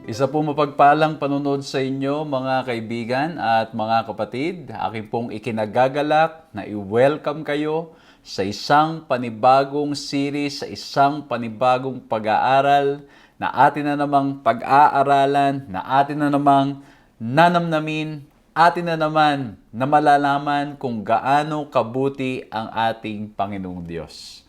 Isa po mapagpalang panunod sa inyo mga kaibigan at mga kapatid. Aking pong ikinagagalak na i-welcome kayo sa isang panibagong series, sa isang panibagong pag-aaral na atin na namang pag-aaralan, na atin na namang nanamnamin, atin na naman na malalaman kung gaano kabuti ang ating Panginoong Diyos.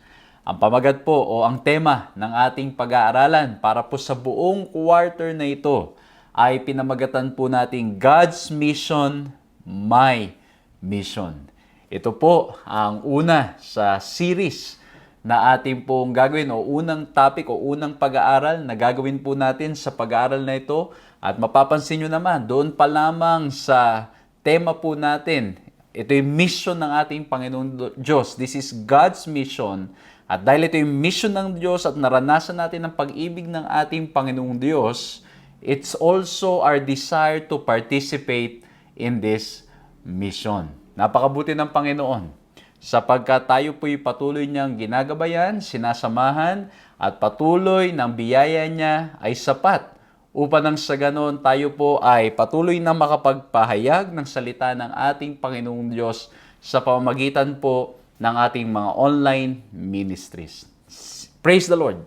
Ang pamagat po o ang tema ng ating pag-aaralan para po sa buong quarter na ito ay pinamagatan po nating God's Mission, My Mission. Ito po ang una sa series na ating pong gagawin o unang topic o unang pag-aaral na gagawin po natin sa pag-aaral na ito. At mapapansin nyo naman, doon pa lamang sa tema po natin, ito yung mission ng ating Panginoon Diyos. This is God's mission. At dahil ito yung mission ng Diyos at naranasan natin ang pag-ibig ng ating Panginoong Diyos, it's also our desire to participate in this mission. Napakabuti ng Panginoon sapagkat tayo po'y patuloy niyang ginagabayan, sinasamahan at patuloy ng biyaya niya ay sapat upang nang sa ganon tayo po ay patuloy na makapagpahayag ng salita ng ating Panginoong Diyos sa pamamagitan po ng ating mga online ministries. Praise the Lord!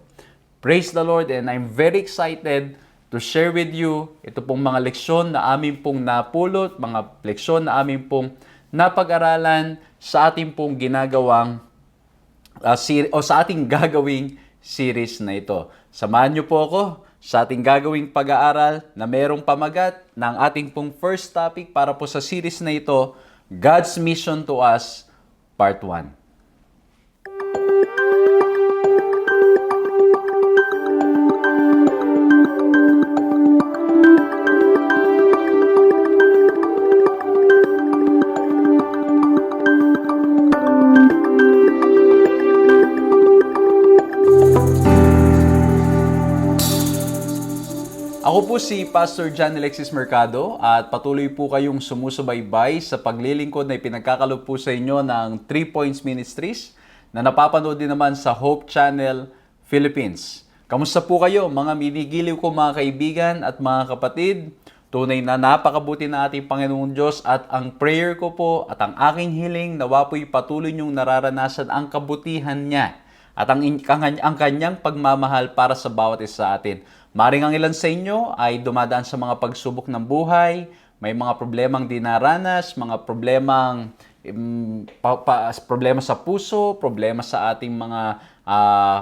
Praise the Lord, and I'm very excited to share with you ito pong mga leksyon na amin pong napulot, mga leksyon na amin pong napag-aralan sa ating pong ginagawang sa ating gagawing series na ito. Samahan niyo po ako sa ating gagawing pag-aaral na merong pamagat ng ating pong first topic para po sa series na ito, God's Mission to Us, Part 1. Ako po si Pastor John Alexis Mercado at patuloy po kayong sumusubaybay sa paglilingkod na ipinagkakalob po sa inyo ng 3 Points Ministries na napapanood din naman sa Hope Channel Philippines. Kamusta po kayo mga minigiliw ko mga kaibigan at mga kapatid? Tunay na napakabuti na ating Panginoong Diyos at ang prayer ko po at ang aking hiling nawa po'y patuloy niyong nararanasan ang kabutihan niya at ang kanyang pagmamahal para sa bawat isa sa atin. Maring ang ilan sa inyo ay dumadaan sa mga pagsubok ng buhay, may mga problemang dinaranas, mga problema sa puso, problema sa ating mga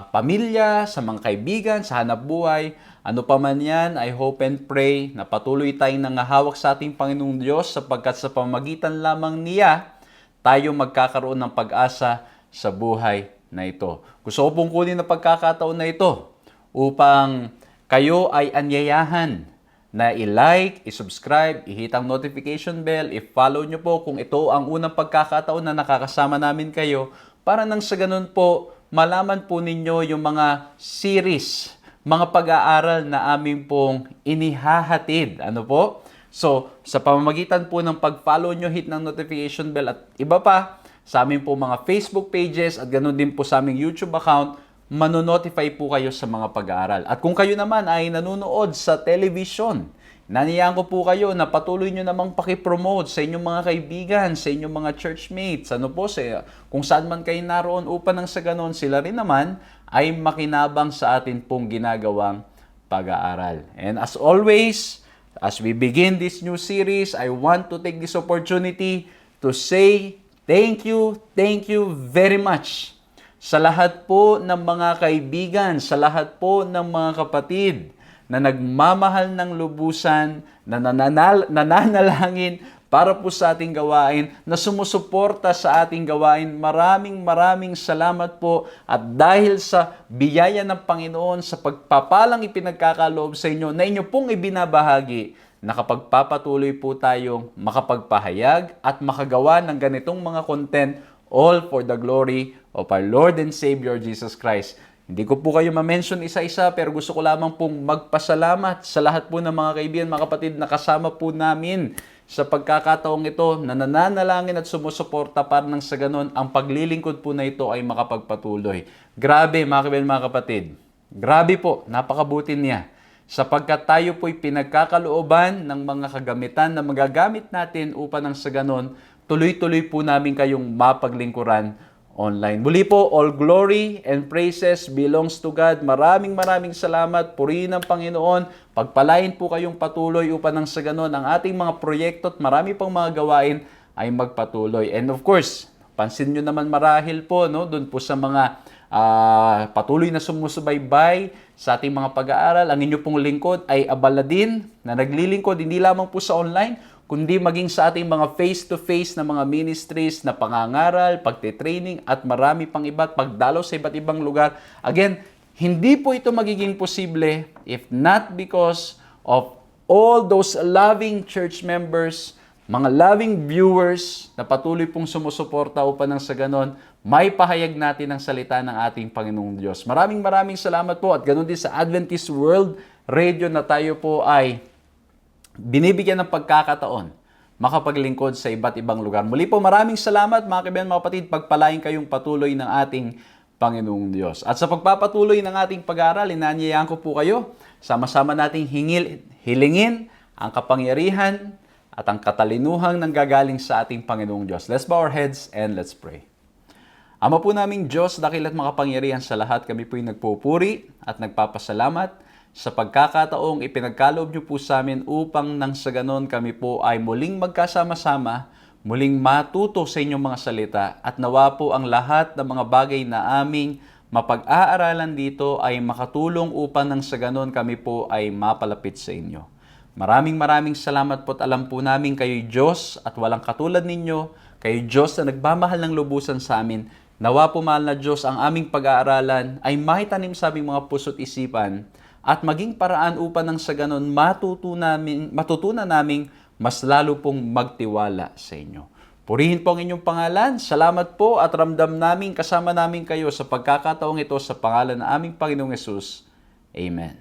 pamilya, sa mga kaibigan, sa hanap buhay. Ano pa man yan, I hope and pray na patuloy tayong nangahawak sa ating Panginoong Diyos sapagkat sa pamamagitan lamang niya, tayo magkakaroon ng pag-asa sa buhay na ito. Gusto ko pong kunin na pagkakataon na ito upang kayo ay anyayahan na i-like, i-subscribe, i-hit ang notification bell, i-follow nyo po kung ito ang unang pagkakataon na nakakasama namin kayo para nang sa ganun po, malaman po ninyo yung mga series, mga pag-aaral na amin pong inihahatid. Ano po? So, sa pamamagitan po ng pag-follow nyo, hit ng notification bell at iba pa, sa amin po mga Facebook pages at ganun din po sa aming YouTube account, manonotify po kayo sa mga pag-aaral. At kung kayo naman ay nanonood sa television, naniyaan ko po kayo na patuloy nyo namang pakipromote sa inyong mga kaibigan, sa inyong mga churchmates, ano po, kung saan man kayo naroon upang nang sa ganon sila rin naman ay makinabang sa atin pong ginagawang pag-aaral. And as always, as we begin this new series, I want to take this opportunity to say thank you very much sa lahat po ng mga kaibigan, sa lahat po ng mga kapatid na nagmamahal ng lubusan, na nananalangin para po sa ating gawain, na sumusuporta sa ating gawain. Maraming salamat po at dahil sa biyaya ng Panginoon, sa pagpapalang ipinagkakaloob sa inyo na inyo pong ibinabahagi, nakapagpapatuloy po tayong makapagpahayag at makagawa ng ganitong mga content, all for the glory of our Lord and Savior Jesus Christ. Hindi ko po kayo ma-mention isa-isa pero gusto ko lamang pong magpasalamat sa lahat po ng mga kaibigan, mga kapatid na kasama po namin sa pagkakataong ito na nananalangin at sumusuporta para nang sa ganon ang paglilingkod po na ito ay makapagpatuloy. Grabe mga kaibigan, mga kapatid. Grabe po, napakabuti niya. sapagkat tayo po'y pinagkakalooban ng mga kagamitan na magagamit natin upang nang sa ganon, tuloy-tuloy po namin kayong mapaglingkuran online. Muli po, all glory and praises belongs to God. Maraming salamat. Purihin ang Panginoon. Pagpalain po kayong patuloy upang nang sa ganon, ang ating mga proyekto at marami pang mga gawain ay magpatuloy. And of course, pansin nyo naman marahil po, no, doon po sa mga patuloy na sumusubaybay sa ating mga pag-aaral. Ang inyo pong lingkod ay abala din na naglilingkod hindi lamang po sa online, kundi maging sa ating mga face-to-face na mga ministries na pangangaral, pagte-training at marami pang iba't pagdalaw sa iba't ibang lugar. Again, hindi po ito magiging posible if not because of all those loving church members, mga loving viewers na patuloy pong sumusuporta upang nang sa ganon, may pahayag natin ang salita ng ating Panginoong Diyos. Maraming salamat po at ganon din sa Adventist World Radio na tayo po ay binibigyan ng pagkakataon makapaglingkod sa iba't ibang lugar. Muli po maraming salamat mga kaibigan, mga kapatid, pagpalain kayong patuloy ng ating Panginoong Diyos. At sa pagpapatuloy ng ating pag-aaral, inanyayahan ko po kayo, sama-sama nating hilingin ang kapangyarihan at ang katalinuhang nanggagaling sa ating Panginoong Diyos. Let's bow our heads and let's pray. Ama po naming Diyos, dakil at makapangyarihan sa lahat, kami po'y nagpupuri at nagpapasalamat sa pagkakataong ipinagkaloob niyo po sa amin upang nang sa ganon kami po ay muling magkasama-sama, muling matuto sa inyong mga salita at nawa po ang lahat ng mga bagay na aming mapag-aaralan dito ay makatulong upang nang sa ganon kami po ay mapalapit sa inyo. Maraming salamat po at alam po namin kayo'y Diyos at walang katulad ninyo, kayo'y Diyos na nagmamahal ng lubusan sa amin. Nawa po mahal na Diyos ang aming pag-aaralan ay maitanim sa aming mga puso't isipan at maging paraan upang nang sa ganon matutunan naming mas lalo pong magtiwala sa inyo. Purihin po ang inyong pangalan. Salamat po at ramdam namin kasama namin kayo sa pagkakataong ito sa pangalan ng aming Panginoong Hesus. Amen.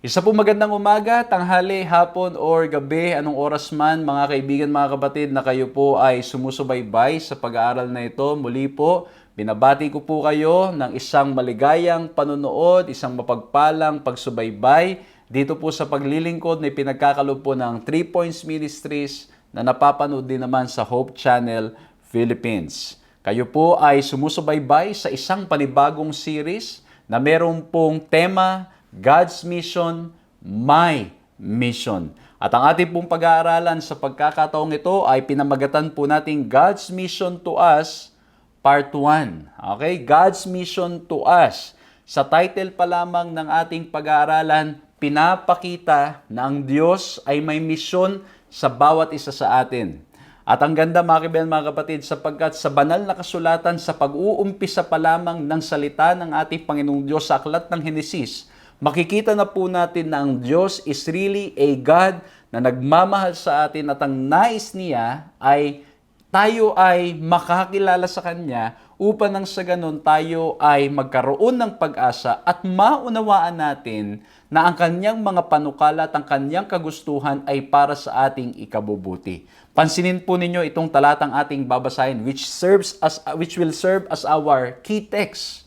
Isa po magandang umaga, tanghali, hapon, or gabi, anong oras man, mga kaibigan, mga kapatid, na kayo po ay sumusubaybay sa pag-aaral na ito. Muli po, binabati ko po kayo ng isang maligayang panonood, isang mapagpalang pagsubaybay dito po sa paglilingkod na ipinagkakaloob po ng 3 Points Ministries na napapanood din naman sa Hope Channel Philippines. Kayo po ay sumusubaybay sa isang panibagong series na meron pong tema, God's Mission, My Mission. At ang ating pong pag-aaralan sa pagkakataong ito ay pinamagatan po natin God's Mission to Us, Part 1. Okay? God's Mission to Us. Sa title pa lamang ng ating pag-aaralan, pinapakita na ang Diyos ay may misyon sa bawat isa sa atin. At ang ganda mga kaibigan, mga kapatid, sapagkat sa banal na kasulatan, sa pag-uumpisa pa lamang ng salita ng ating Panginoong Diyos sa aklat ng Henesis, makikita na po natin na ang Diyos is really a God na nagmamahal sa atin at ang nais niya ay tayo ay makakilala sa Kanya upang nang sa ganun tayo ay magkaroon ng pag-asa at maunawaan natin na ang Kanyang mga panukala at ang Kanyang kagustuhan ay para sa ating ikabubuti. Pansinin po ninyo itong talatang ating babasahin which will serve as our key text.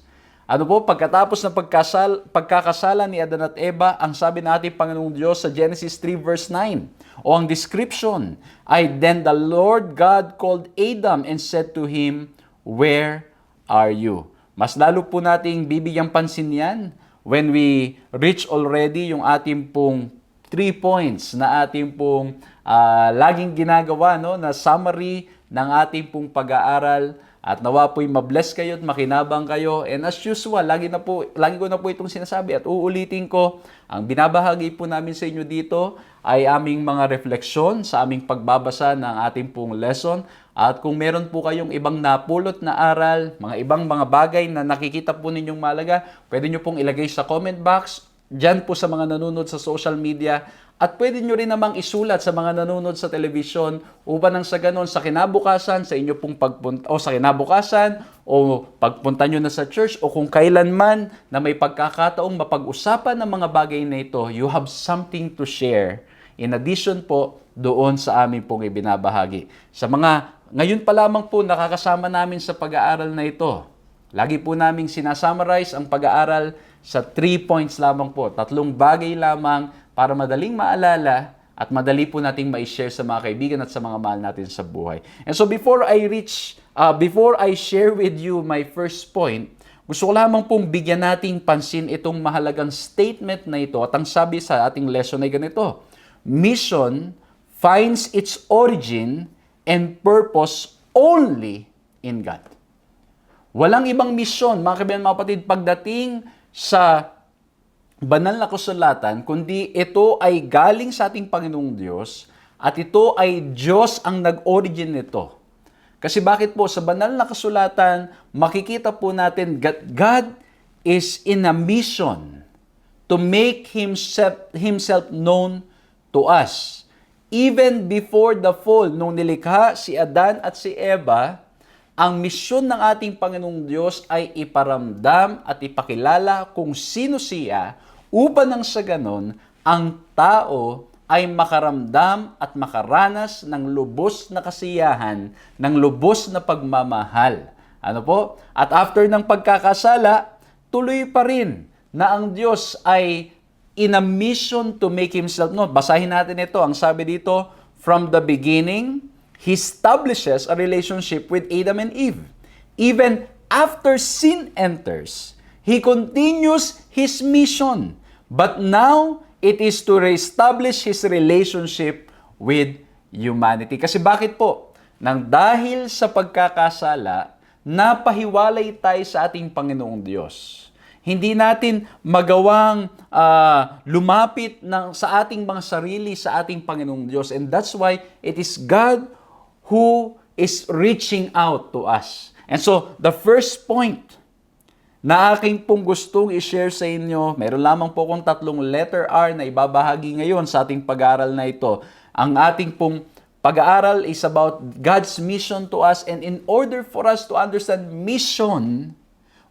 Ano po, pagkatapos ng pagkakasala ni Adan at Eva, ang sabi ng ating Panginoong Diyos sa Genesis 3 verse 9, o ang description ay, Then the Lord God called Adam and said to him, Where are you? Mas lalo po nating bibigyang pansin yan when we reach already yung ating pong 3 points na ating pong laging ginagawa, no, na summary ng ating pong pag-aaral. At nawa po'y mabless kayo at makinabang kayo. And as usual, lagi ko na po itong sinasabi at uulitin ko, ang binabahagi po namin sa inyo dito ay aming mga refleksyon sa aming pagbabasa ng ating pong lesson. At kung meron po kayong ibang napulot na aral, mga ibang mga bagay na nakikita po ninyong malaga, pwede nyo pong ilagay sa comment box, dyan po sa mga nanonood sa social media. At pwede nyo rin namang isulat sa mga nanonood sa television upang nang sa ganon sa kinabukasan, sa inyo pong pagpunta, o sa kinabukasan, o pagpunta nyo na sa church, o kung kailanman na may pagkakataong mapag-usapan ng mga bagay na ito, you have something to share. In addition po, doon sa amin pong ibinabahagi. Sa mga, ngayon pa lamang po nakakasama namin sa pag-aaral na ito, lagi po naming sinasummarize ang pag-aaral sa 3 points lamang po. 3 bagay lamang para madaling maalala at madali po nating ma-share sa mga kaibigan at sa mga mahal natin sa buhay. And so before I share with you my first point, gusto ko lamang pong bigyan nating pansin itong mahalagang statement na ito at ang sabi sa ating lesson ay ganito: mission finds its origin and purpose only in God. Walang ibang misyon, mga kaibigan, mga kapatid, pagdating sa banal na kasulatan, kundi ito ay galing sa ating Panginoong Diyos at ito ay Diyos ang nag-origin nito. Kasi bakit po? Sa banal na kasulatan, makikita po natin God is in a mission to make Himself known to us. Even before the fall, nung nilikha si Adan at si Eva, ang misyon ng ating Panginoong Diyos ay iparamdam at ipakilala kung sino siya upang nang sa ganon, ang tao ay makaramdam at makaranas ng lubos na kasiyahan, ng lubos na pagmamahal. Ano po? At after ng pagkakasala, tuloy pa rin na ang Diyos ay in a mission to make Himself known. Basahin natin ito. Ang sabi dito, from the beginning, He establishes a relationship with Adam and Eve. Even after sin enters, He continues His mission. But now, it is to reestablish His relationship with humanity. Kasi bakit po? Nang dahil sa pagkakasala, napahiwalay tayo sa ating Panginoong Diyos. Hindi natin magawang lumapit sa ating mga sarili sa ating Panginoong Diyos. And that's why it is God who is reaching out to us. And so, the first point na aking pong gustong i-share sa inyo, meron lamang po kong 3 letter R na ibabahagi ngayon sa ating pag-aaral na ito. Ang ating pong pag-aaral is about God's mission to us, and in order for us to understand mission,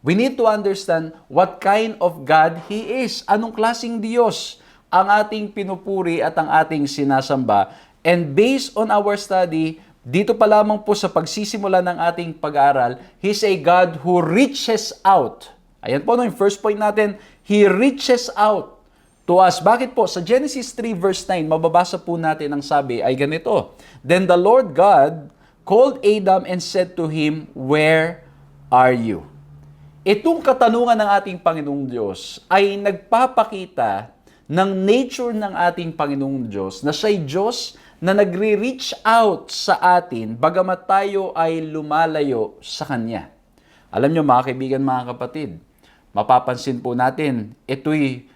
we need to understand what kind of God He is. Anong klaseng Diyos ang ating pinupuri at ang ating sinasamba. And based on our study, dito pa lamang po sa pagsisimula ng ating pag-aaral, He's a God who reaches out. Ayan po, no, yung first point natin, He reaches out to us. Bakit po? Sa Genesis 3 verse 9, mababasa po natin ang sabi ay ganito. Then the Lord God called Adam and said to him, "Where are you?" Itong katanungan ng ating Panginoong Diyos ay nagpapakita ng nature ng ating Panginoong Diyos na siya'y Diyos na nagre-reach out sa atin bagamat tayo ay lumalayo sa Kanya. Alam nyo mga kaibigan, mga kapatid, mapapansin po natin, ito'y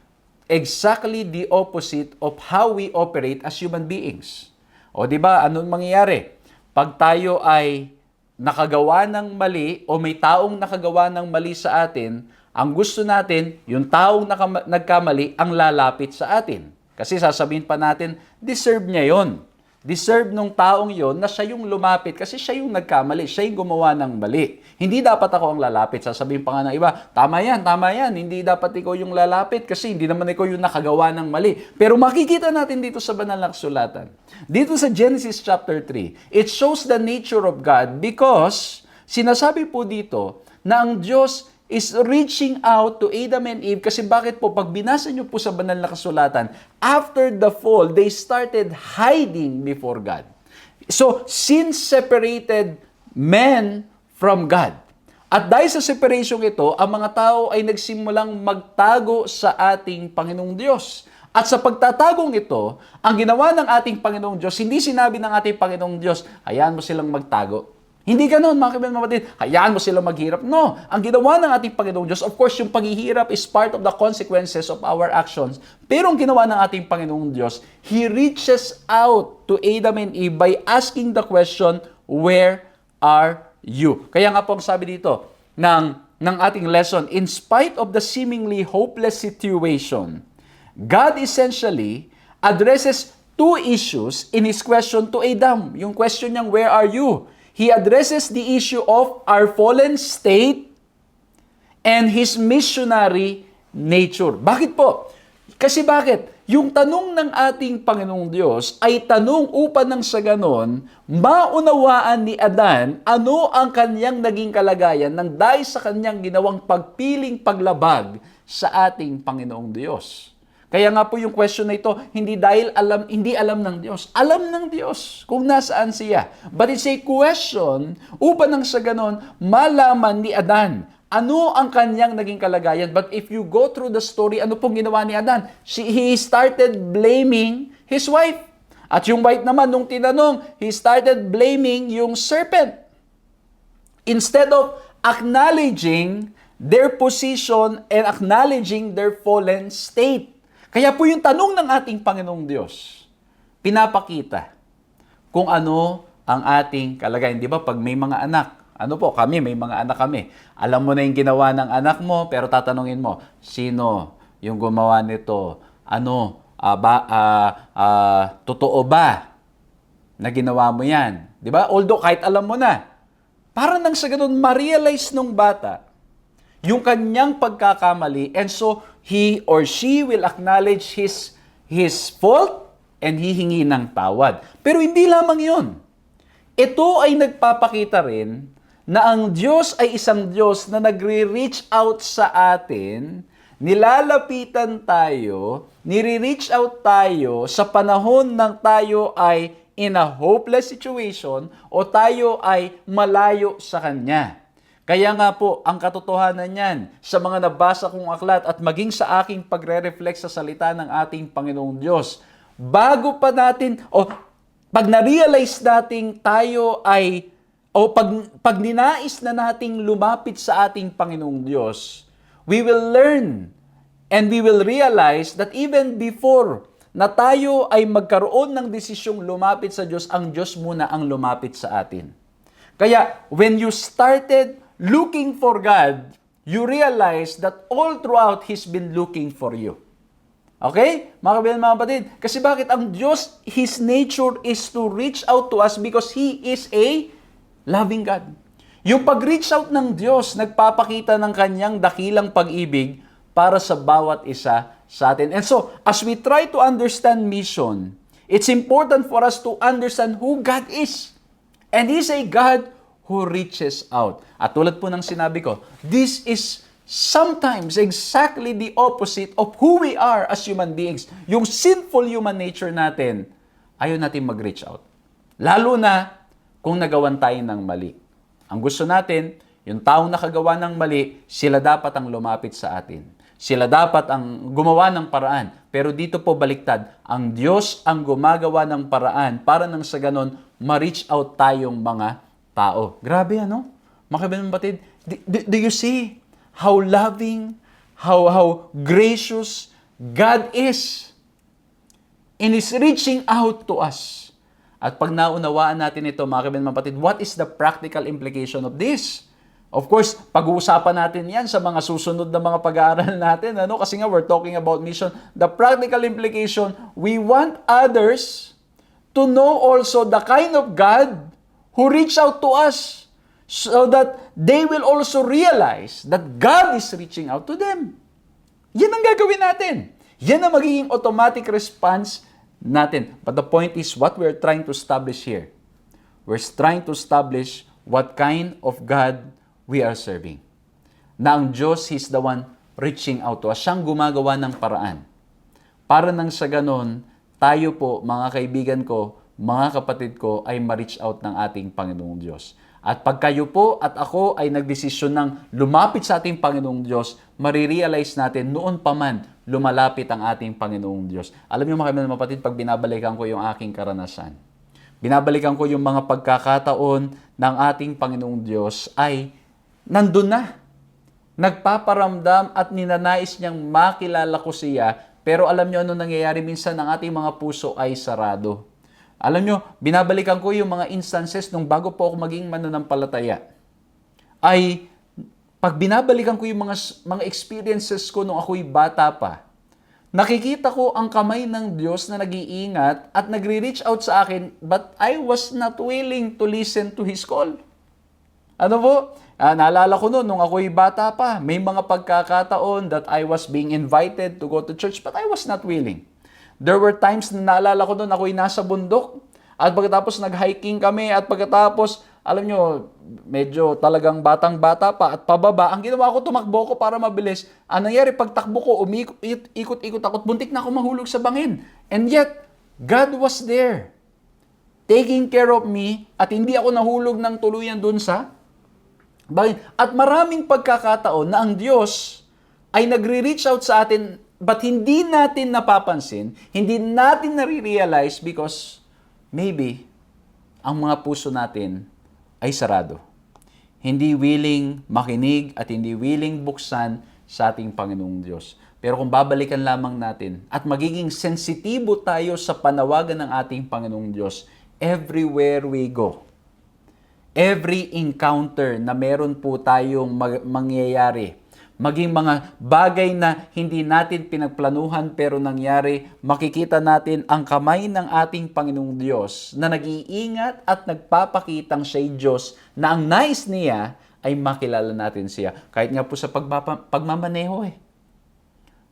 exactly the opposite of how we operate as human beings. O di ba, anong mangyayari? Pag tayo ay nakagawa ng mali o may taong nakagawa ng mali sa atin, ang gusto natin, yung taong nagkamali ang lalapit sa atin. Kasi sasabihin pa natin, deserve niya yon. Deserve nung taong yon na siya yung lumapit kasi siya yung nagkamali, siya yung gumawa ng mali. Hindi dapat ako ang lalapit. Sasabihin pa nga ng iba, tama yan. Hindi dapat ikaw yung lalapit kasi hindi naman ikaw yung nakagawa ng mali. Pero makikita natin dito sa banal na kasulatan. Dito sa Genesis chapter 3, it shows the nature of God because sinasabi po dito na ang Diyos is reaching out to Adam and Eve kasi bakit po? Pag binasa nyo po sa banal na kasulatan, after the fall, they started hiding before God. So, sin separated men from God. At dahil sa separation ito, ang mga tao ay nagsimulang magtago sa ating Panginoong Diyos. At sa pagtatagong ito, ang ginawa ng ating Panginoong Diyos, hindi sinabi ng ating Panginoong Diyos, hayaan mo silang magtago. Hindi ganoon, mga kaibigan, mga kapatid, hayaan mo silang maghirap. No, ang ginawa ng ating Panginoong Diyos, of course, yung paghihirap is part of the consequences of our actions. Pero ang ginawa ng ating Panginoong Diyos, He reaches out to Adam and Eve by asking the question, where are you? Kaya nga po ang sabi dito ng ating lesson, in spite of the seemingly hopeless situation, God essentially addresses 2 issues in His question to Adam. Yung question niyang, where are you? He addresses the issue of our fallen state and His missionary nature. Bakit po? Kasi bakit? Yung tanong ng ating Panginoong Diyos ay tanong upang nang sa ganon, maunawaan ni Adan ano ang kanyang naging kalagayan nang dahil sa kanyang ginawang pagpiling paglabag sa ating Panginoong Diyos. Kaya nga po yung question na ito, hindi alam ng Diyos. Alam ng Diyos kung nasaan siya. But it's a question upang nang sa ganon, malaman ni Adan ano ang kanyang naging kalagayan. But if you go through the story, ano pong ginawa ni Adan? He started blaming his wife. At yung wife naman, nung tinanong, he started blaming yung serpent. Instead of acknowledging their position and acknowledging their fallen state. Kaya po yung tanong ng ating Panginoong Diyos, pinapakita kung ano ang ating kalagayan. Di ba, pag may mga anak, ano po, may mga anak kami. Alam mo na yung ginawa ng anak mo, pero tatanungin mo, sino yung gumawa nito? Totoo ba na ginawa mo yan? Di ba? Although kahit alam mo na, para nang sa ganun, ma-realize nung bata yung kanyang pagkakamali, and so he or she will acknowledge his fault and hihingi ng tawad. Pero hindi lamang yun. Ito ay nagpapakita rin na ang Diyos ay isang Diyos na nagre-reach out sa atin, nilalapitan tayo, nire-reach out tayo sa panahon ng tayo ay in a hopeless situation o tayo ay malayo sa Kanya. Kaya nga po, ang katotohanan niyan sa mga nabasa kong aklat at maging sa aking pagre-reflect sa salita ng ating Panginoong Diyos, bago pa natin, pag na-realize natin tayo ay, pag ninais na nating lumapit sa ating Panginoong Diyos, we will learn and we will realize that even before na tayo ay magkaroon ng desisyong lumapit sa Diyos, ang Diyos muna ang lumapit sa atin. Kaya, when you started looking for God, you realize that all throughout He's been looking for you. Okay? Mga kaibigan, mga kapatid. Kasi bakit? Ang Diyos, His nature is to reach out to us because He is a loving God. Yung pag-reach out ng Diyos, nagpapakita ng Kanyang dakilang pag-ibig para sa bawat isa sa atin. And so, as we try to understand mission, it's important for us to understand who God is. And He's a God who reaches out. At tulad po ng sinabi ko, this is sometimes exactly the opposite of who we are as human beings. Yung sinful human nature natin, ayaw natin mag-reach out. Lalo na kung nagawan tayo ng mali. Ang gusto natin, yung taong nakagawa ng mali, sila dapat ang lumapit sa atin. Sila dapat ang gumawa ng paraan. Pero dito po baliktad, ang Diyos ang gumagawa ng paraan para nang sa ganon, ma-reach out tayong mga tao. Grabe ano? Mga kaibigan, batid, do you see how loving, how gracious God is in His reaching out to us? At pag naunawaan natin ito, mga kaibigan, batid, what is the practical implication of this? Of course, pag-uusapan natin yan sa mga susunod na mga pag-aaral natin. Ano? Kasi nga, we're talking about mission. The practical implication, we want others to know also the kind of God who reach out to us so that they will also realize that God is reaching out to them. Yan ang gagawin natin. Yan ang magiging automatic response natin. But the point is what we're trying to establish here. We're trying to establish what kind of God we are serving. Na ang Diyos, He's the one reaching out to us. Siyang gumagawa ng paraan. Para nang sa ganon, tayo po, mga kaibigan ko, mga kapatid ko, ay ma-reach out ng ating Panginoong Diyos. At pag kayo po at ako ay nagdesisyon ng lumapit sa ating Panginoong Diyos, marirealize natin noon pa man lumalapit ang ating Panginoong Diyos. Alam niyo mga kapatid, pag binabalikan ko yung aking karanasan, binabalikan ko yung mga pagkakataon ng ating Panginoong Diyos ay nandun na. Nagpaparamdam at ninanais niyang makilala ko siya, pero alam niyo ano nangyayari minsan, ang ating mga puso ay sarado. Alam nyo, binabalikan ko yung mga instances nung bago po ako maging mananampalataya. Ay, pag binabalikan ko yung mga experiences ko nung ako'y bata pa, nakikita ko ang kamay ng Diyos na nag-iingat at nagre-reach out sa akin, but I was not willing to listen to His call. Ano po? Naalala ko noon, nung ako'y bata pa, may mga pagkakataon that I was being invited to go to church, but I was not willing. There were times na naalala ko noon, ako'y nasa bundok, at pagkatapos nag-hiking kami, at pagkatapos, alam nyo, medyo talagang batang-bata pa, at pababa, ang ginawa ko, tumakbo ko para mabilis. Ang nangyari, pagtakbo ko, ikot-ikot ako, at buntik na ako mahulog sa bangin. And yet, God was there, taking care of me, at hindi ako nahulog ng tuluyan dun sa bangin. At maraming pagkakataon na ang Diyos ay nagre-reach out sa atin, but hindi natin napapansin, hindi natin nare-realize because maybe ang mga puso natin ay sarado. Hindi willing makinig at hindi willing buksan sa ating Panginoong Diyos. Pero kung babalikan lamang natin at magiging sensitibo tayo sa panawagan ng ating Panginoong Diyos, everywhere we go, every encounter na meron po tayong mangyayari, maging mga bagay na hindi natin pinagplanuhan pero nangyari, makikita natin ang kamay ng ating Panginoong Diyos na nag-iingat at nagpapakitang siya'y Diyos na ang nais niya ay makilala natin siya. Kahit nga po sa pagmamaneho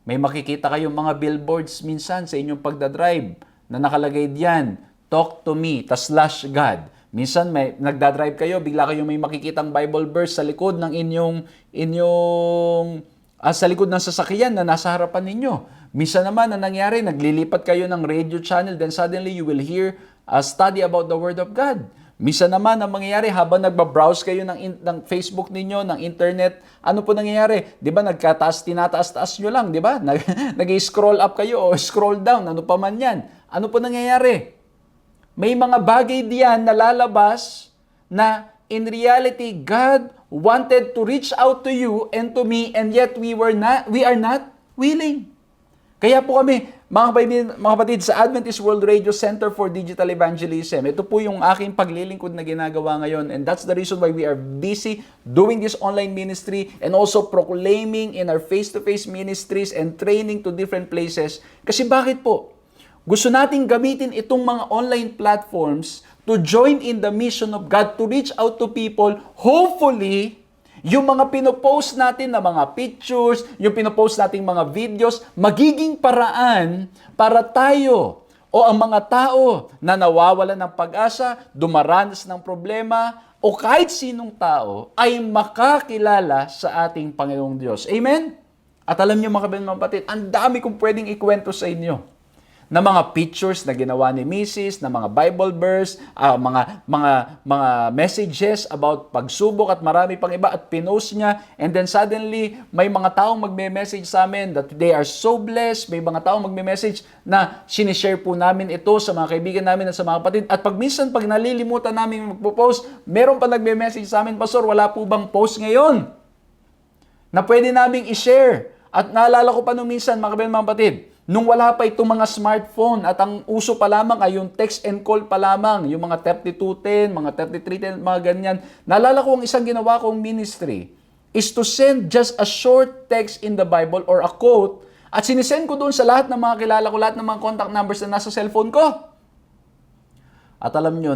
May makikita kayong mga billboards minsan sa inyong pagdadrive na nakalagay diyan, talk to me, /God. Minsan may nagdadrive kayo, bigla kayo may makikitang Bible verse sa likod ng sa likod ng sasakyan na nasa harapan ninyo. Minsan naman na nangyari, naglilipat kayo ng radio channel, then suddenly you will hear a study about the Word of God. Minsan naman ang mangyayari habang nagbabrowse kayo ng Facebook ninyo, ng internet, ano po nangyayari? 'Di ba tinataas-taas nyo lang, 'di ba? Nag-scroll up kayo o scroll down, ano pa man 'yan. Ano po nangyayari? May mga bagay diyan na lalabas na in reality God wanted to reach out to you and to me, and yet we are not willing. Kaya po kami, mga kapatid, sa Adventist World Radio Center for Digital Evangelism, ito po yung aking paglilingkod na ginagawa ngayon, and that's the reason why we are busy doing this online ministry and also proclaiming in our face-to-face ministries and training to different places. Kasi bakit po? Gusto nating gamitin itong mga online platforms to join in the mission of God, to reach out to people, hopefully, yung mga pinopost natin na mga pictures, yung pinopost nating mga videos, magiging paraan para tayo o ang mga tao na nawawalan ng pag-asa, dumaranas ng problema, o kahit sinong tao ay makakilala sa ating Panginoong Diyos. Amen? At alam niyo mga kapatid, ang dami kong pwedeng ikwento sa inyo na mga pictures na ginawa ni Mrs., na mga Bible verse, mga messages about pagsubok at marami pang iba at pinost niya, and then suddenly may mga taong magme-message sa amin that they are so blessed, may mga taong magme-message na sinishare po namin ito sa mga kaibigan namin at sa mga kapatid, at pag nalilimutan namin magpo-post, meron pa nagme-message sa amin, Pastor, wala po bang post ngayon na pwede naming i-share? At naalala ko pa nung minsan, mga kapatid, nung wala pa itong mga smartphone at ang uso pa lamang ay yung text and call pa lamang, yung mga 3210, mga 3310, mga ganyan. Naalala ko ang isang ginawa kong ministry is to send just a short text in the Bible or a quote at sinisend ko doon sa lahat ng mga kilala ko, lahat ng mga contact numbers na nasa cellphone ko. At alam nyo,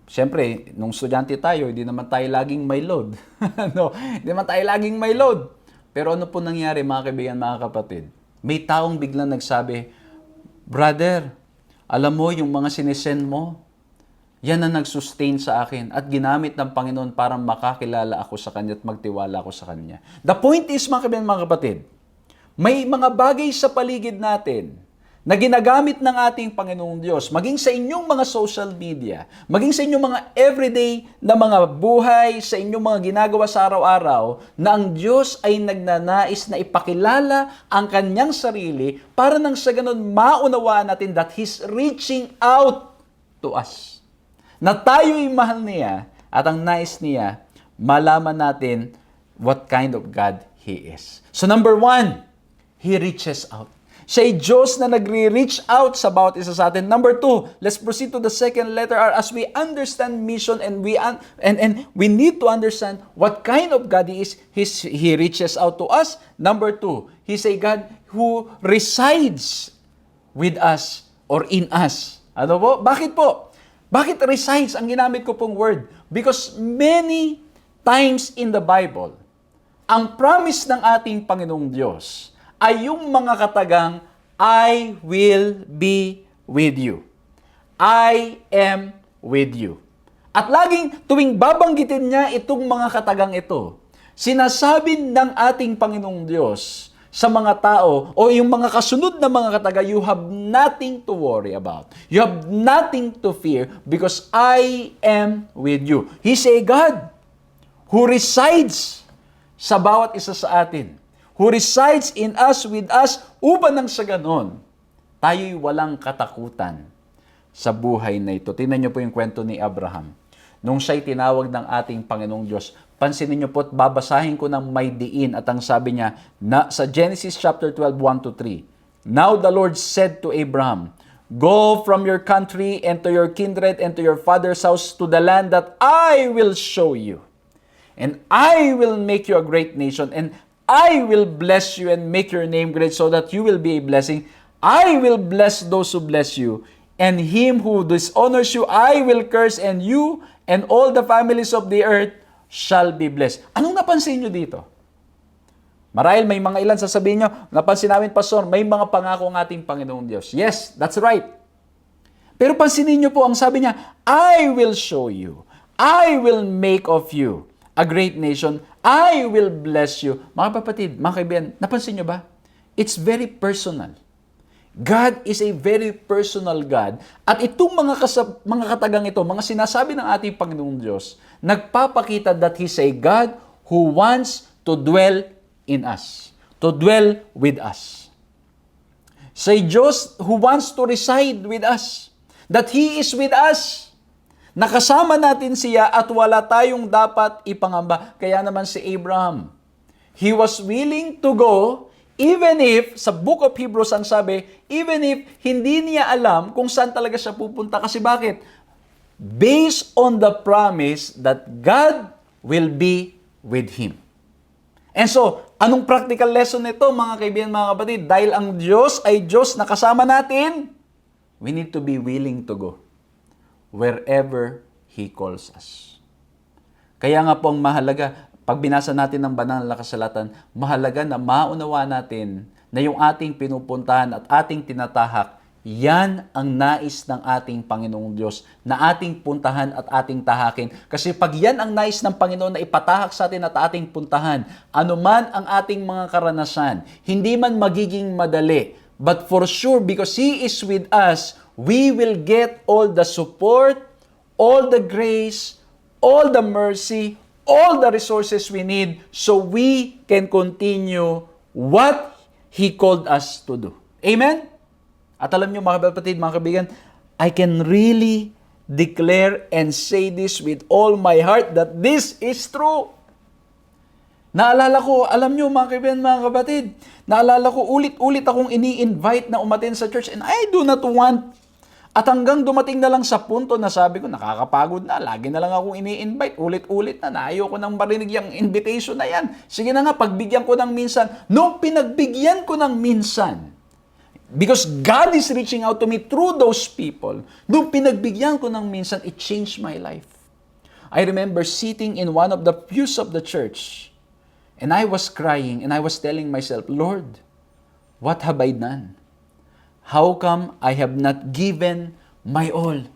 siyempre, nung estudyante tayo, hindi naman tayo laging may load. No, hindi naman tayo laging may load. Pero ano po nangyari, mga kaibigan, mga kapatid? May taong biglang nagsabi, Brother, alam mo yung mga sinesend mo, yan ang nag-sustain sa akin at ginamit ng Panginoon para makakilala ako sa Kanya at magtiwala ako sa Kanya. The point is, mga kapatid, may mga bagay sa paligid natin na ginagamit ng ating Panginoong Diyos, maging sa inyong mga social media, maging sa inyong mga everyday na mga buhay, sa inyong mga ginagawa sa araw-araw, na ang Diyos ay nagnanais na ipakilala ang Kanyang sarili para nang sa ganun maunawaan natin that He's reaching out to us. Na tayo'y mahal niya at ang nais niya, malaman natin what kind of God He is. So number 1, He reaches out. Siya'y Diyos na nagre-reach out sa bawat isa sa atin. Number 2, let's proceed to the second letter R. As we understand mission and we need to understand what kind of God He is, He reaches out to us. Number 2, He's a God who resides with us or in us. Ano po? Bakit po? Bakit resides ang ginamit ko pong word? Because many times in the Bible, ang promise ng ating Panginoong Diyos ay yung mga katagang, I will be with you. I am with you. At laging tuwing babanggitin niya itong mga katagang ito, sinasabi ng ating Panginoong Diyos sa mga tao o yung mga kasunod na mga kataga, you have nothing to worry about. You have nothing to fear because I am with you. He's a God who resides sa bawat isa sa atin. Who resides in us, with us, upang nang sa ganon, tayo'y walang katakutan sa buhay na ito. Tingnan niyo po yung kwento ni Abraham. Nung siya'y tinawag ng ating Panginoong Diyos, pansinin niyo po at babasahin ko ng may diin at ang sabi niya na sa Genesis chapter 12, 1-3, Now the Lord said to Abraham, Go from your country and to your kindred and to your father's house to the land that I will show you. And I will make you a great nation, and I will bless you and make your name great so that you will be a blessing. I will bless those who bless you, and him who dishonors you, I will curse, and you and all the families of the earth shall be blessed. Anong napansin nyo dito? Marahil may mga ilan sasabihin nyo, napansin namin, Pastor, may mga pangako ng ating Panginoong Diyos. Yes, that's right. Pero pansinin nyo po, ang sabi niya, I will show you. I will make of you a great nation. I will bless you. Mga kapatid, mga kaibigan, napansin nyo ba? It's very personal. God is a very personal God. At itong mga katagang ito, mga sinasabi ng ating Panginoong Diyos, nagpapakita that He's a God who wants to dwell in us. To dwell with us. Say Diyos who wants to reside with us. That He is with us. Nakasama natin siya at wala tayong dapat ipangamba. Kaya naman si Abraham, he was willing to go even if, sa book of Hebrews ang sabi, even if hindi niya alam kung saan talaga siya pupunta. Kasi bakit? Based on the promise that God will be with him. And so, anong practical lesson nito mga kaibigan, mga kapatid? Dahil ang Diyos ay Diyos na kasama natin, we need to be willing to go wherever He calls us. Kaya nga po ang mahalaga, pag binasa natin ng banal na kasulatan, mahalaga na maunawa natin na yung ating pinupuntahan at ating tinatahak, yan ang nais ng ating Panginoong Diyos na ating puntahan at ating tahakin. Kasi pag yan ang nais ng Panginoon na ipatahak sa atin at ating puntahan, anuman ang ating mga karanasan, hindi man magiging madali, but for sure, because He is with us, we will get all the support, all the grace, all the mercy, all the resources we need so we can continue what He called us to do. Amen? At alam niyo mga kapatid, mga kaibigan, I can really declare and say this with all my heart that this is true. Naalala ko, alam niyo mga kaibigan, mga kapatid, naalala ko ulit-ulit akong ini-invite na umattend sa church and I do not want. At hanggang dumating na lang sa punto na sabi ko, nakakapagod na, lagi na lang akong ini-invite, ulit-ulit na, ayoko nang marinig yung invitation na yan. Sige na nga, pagbigyan ko ng minsan. Nung pinagbigyan ko ng minsan, because God is reaching out to me through those people, nung pinagbigyan ko ng minsan, it changed my life. I remember sitting in one of the pews of the church, and I was crying, and I was telling myself, Lord, what have I done? How come I have not given my all?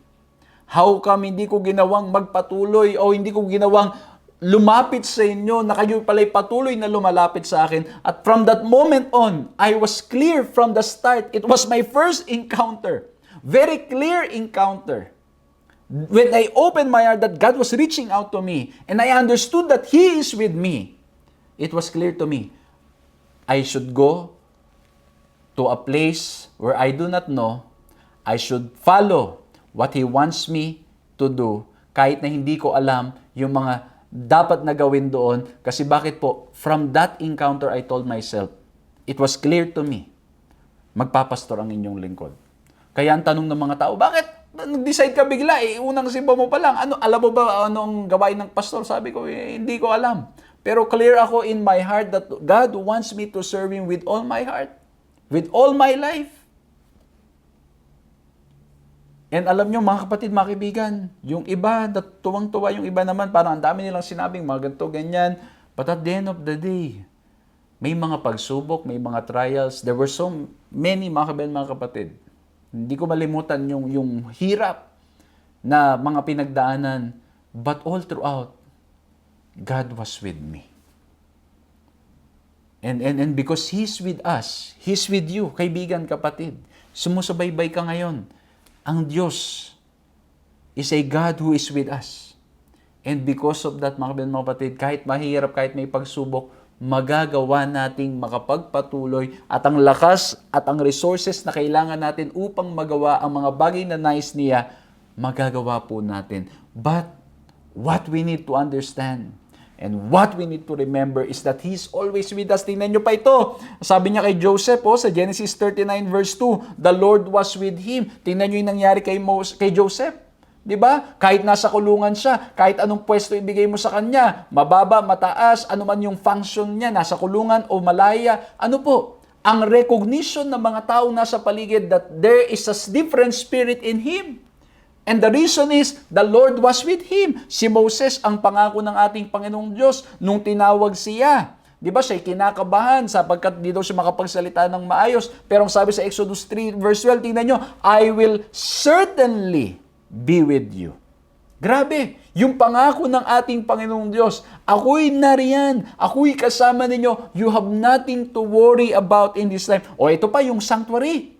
How come hindi ko ginawang magpatuloy o hindi ko ginawang lumapit sa inyo na kayo pala'y patuloy na lumalapit sa akin? At from that moment on, I was clear from the start. It was my first encounter. Very clear encounter. When I opened my heart that God was reaching out to me and I understood that He is with me, it was clear to me. I should go to a place where I do not know. I should follow what He wants me to do kahit na hindi ko alam yung mga dapat na gawin doon. Kasi bakit po? From that encounter, I told myself, it was clear to me, magpapastor ang inyong lingkod. Kaya ang tanong ng mga tao, bakit nag-decide ka bigla? Unang simba mo pa lang. Alam mo ba anong gawain ng pastor? Sabi ko, hindi ko alam. Pero clear ako in my heart that God wants me to serve Him with all my heart. With all my life. And alam nyo, mga kapatid, mga kaibigan, yung iba, tuwang-tuwa yung iba naman, parang ang dami nilang sinabing mga ganito, ganyan. But at the end of the day, may mga pagsubok, may mga trials. There were so many, mga kaibigan, mga kapatid. Hindi ko malimutan yung hirap na mga pinagdaanan. But all throughout, God was with me. And because He's with us, He's with you, kaibigan, kapatid. Sumusubaybay ka ngayon. Ang Diyos is a God who is with us. And because of that, mga kapatid, kahit mahirap, kahit may pagsubok, magagawa nating makapagpatuloy at ang lakas at ang resources na kailangan natin upang magawa ang mga bagay na nais niya, magagawa po natin. But what we need to understand and what we need to remember is that He's always with us. Tingnan nyo pa ito. Sabi niya kay Joseph, sa Genesis 39 verse 2, the Lord was with him. Tingnan nyo yung nangyari kay Joseph. Diba? Kahit nasa kulungan siya, kahit anong pwesto ibigay mo sa kanya, mababa, mataas, ano man yung function niya, nasa kulungan o malaya, ano po? Ang recognition ng mga tao nasa paligid that there is a different spirit in him. And the reason is, the Lord was with him. Si Moses, ang pangako ng ating Panginoong Diyos, nung tinawag siya. Di ba siya'y kinakabahan sapagkat di daw siya makapagsalita ng maayos. Pero ang sabi sa Exodus 3 verse 12, tingnan nyo, I will certainly be with you. Grabe, yung pangako ng ating Panginoong Diyos, ako'y nariyan, ako'y kasama ninyo, you have nothing to worry about in this life. O ito pa, yung sanctuary.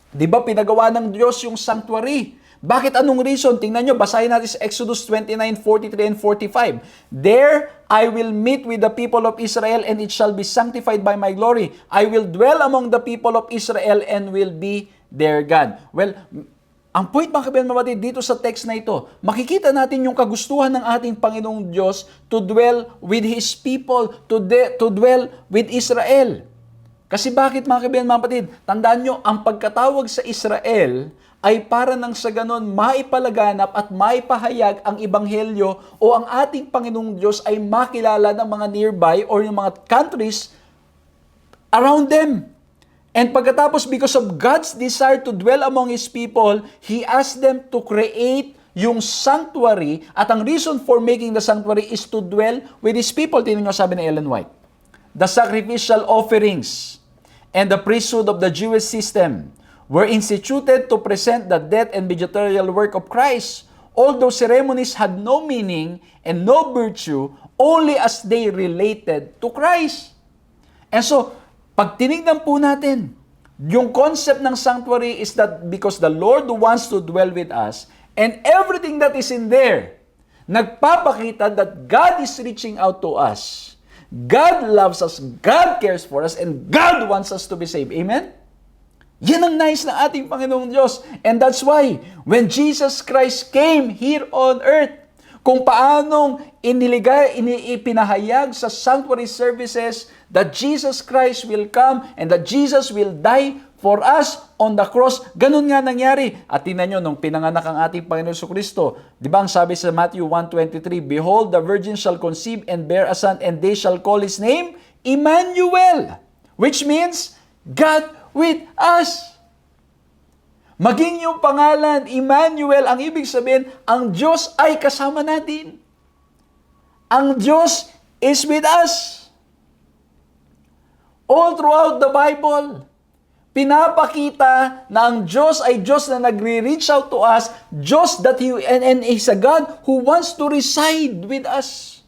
Di ba pinagawa ng Diyos yung sanctuary? Bakit anong reason? Tingnan nyo, basahin natin sa Exodus 29:43 and 45. There I will meet with the people of Israel and it shall be sanctified by my glory. I will dwell among the people of Israel and will be their God. Well, ang point, mga kapatid, dito sa text na ito, makikita natin yung kagustuhan ng ating Panginoong Diyos to dwell with His people, to dwell with Israel. Kasi bakit, mga kapatid, tandaan nyo, ang pagkatawag sa Israel ay para nang sa ganon maipalaganap at maipahayag ang ebanghelyo o ang ating Panginoong Diyos ay makilala ng mga nearby or yung mga countries around them. And pagkatapos, because of God's desire to dwell among His people, He asked them to create yung sanctuary at ang reason for making the sanctuary is to dwell with His people. Tingnan nyo sabi ni Ellen White. The sacrificial offerings and the priesthood of the Jewish system were instituted to present the death and mediatorial work of Christ. All those ceremonies had no meaning and no virtue only as they related to Christ. And so, pag tinignan po natin, yung concept ng sanctuary is that because the Lord wants to dwell with us and everything that is in there, nagpapakita that God is reaching out to us. God loves us, God cares for us, and God wants us to be saved. Amen? Yan ang nais ng ating Panginoong Diyos. And that's why, when Jesus Christ came here on earth, kung paanong ipinahayag sa sanctuary services that Jesus Christ will come and that Jesus will die for us on the cross, ganun nga nangyari. At tingnan nyo, nung pinanganak ang ating Panginoon Kristo, di ba ang sabi sa Matthew 1:23, behold, the virgin shall conceive and bear a son, and they shall call his name Emmanuel, which means God with us. Maging yung pangalan, Emmanuel, ang ibig sabihin, ang Diyos ay kasama natin. Ang Diyos is with us. All throughout the Bible, pinapakita na ang Diyos ay Diyos na nagre-reach out to us, Diyos that and is a God who wants to reside with us.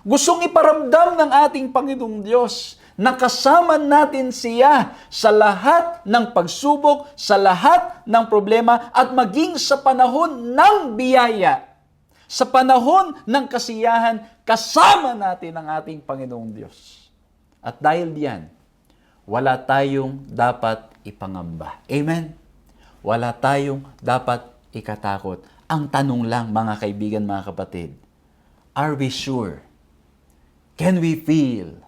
Gustong iparamdam ng ating Panginoong Diyos na kasama natin siya sa lahat ng pagsubok, sa lahat ng problema, at maging sa panahon ng biyaya, sa panahon ng kasiyahan, kasama natin ang ating Panginoong Diyos. At dahil diyan, wala tayong dapat ipangamba. Amen? Wala tayong dapat ikatakot. Ang tanong lang, mga kaibigan, mga kapatid, are we sure? Can we feel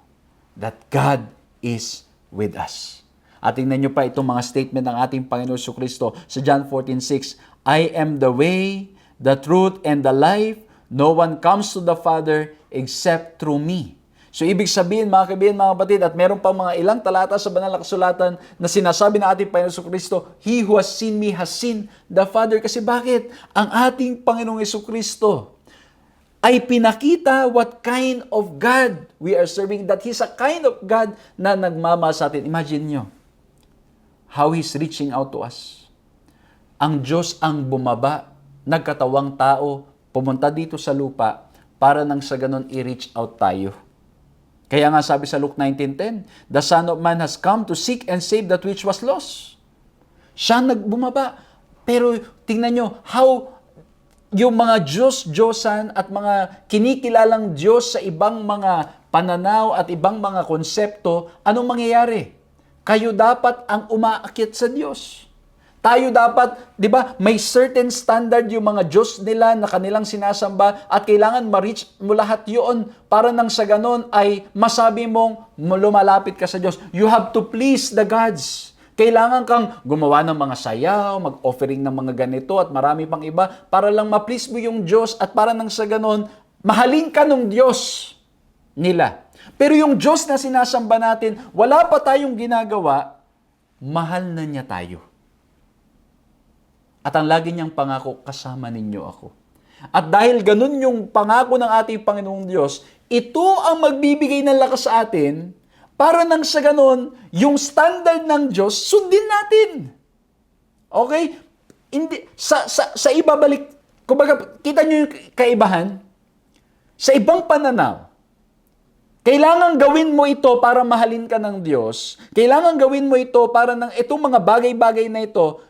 that God is with us? At tingnan nyo pa itong mga statement ng ating Panginoon Kristo sa John 14:6, I am the way, the truth, and the life. No one comes to the Father except through me. So ibig sabihin mga kaibigan, mga kapatid, at meron pang mga ilang talata sa banal na kasulatan na sinasabi ng ating Panginoong Jesucristo, He who has seen me has seen the Father. Kasi bakit? Ang ating Panginoong Jesucristo ay pinakita what kind of God we are serving, that He's a kind of God na nagmamahal sa atin. Imagine nyo, how He's reaching out to us. Ang Diyos ang bumaba, nagkatawang tao, pumunta dito sa lupa, para nang sa ganon i-reach out tayo. Kaya nga sabi sa Luke 19:10, the Son of Man has come to seek and save that which was lost. Siya nagbumaba. Pero tingnan nyo, how yung mga Diyos-Diyosan at mga kinikilalang Diyos sa ibang mga pananaw at ibang mga konsepto, anong mangyayari? Kayo dapat ang umaakyat sa Diyos. Tayo dapat, di ba, may certain standard yung mga Diyos nila na kanilang sinasamba at kailangan ma-reach mo lahat yun para nang sa ganon ay masabi mong lumalapit ka sa Diyos. You have to please the gods. Kailangan kang gumawa ng mga sayaw, mag-offering ng mga ganito at marami pang iba para lang ma-please mo yung Diyos at para nang sa ganon, mahalin ka ng Diyos nila. Pero yung Diyos na sinasamba natin, wala pa tayong ginagawa, mahal na niya tayo. At ang lagi niyang pangako, kasama ninyo ako. At dahil ganun yung pangako ng ating Panginoong Diyos, ito ang magbibigay ng lakas sa atin para nang sa ganun, yung standard ng Diyos, sundin natin. Okay? Hindi, sa ibabalik, kumbaga, kita niyo yung kaibahan? Sa ibang pananaw, kailangan gawin mo ito para mahalin ka ng Diyos. Kailangan gawin mo ito para ng itong mga bagay-bagay na ito,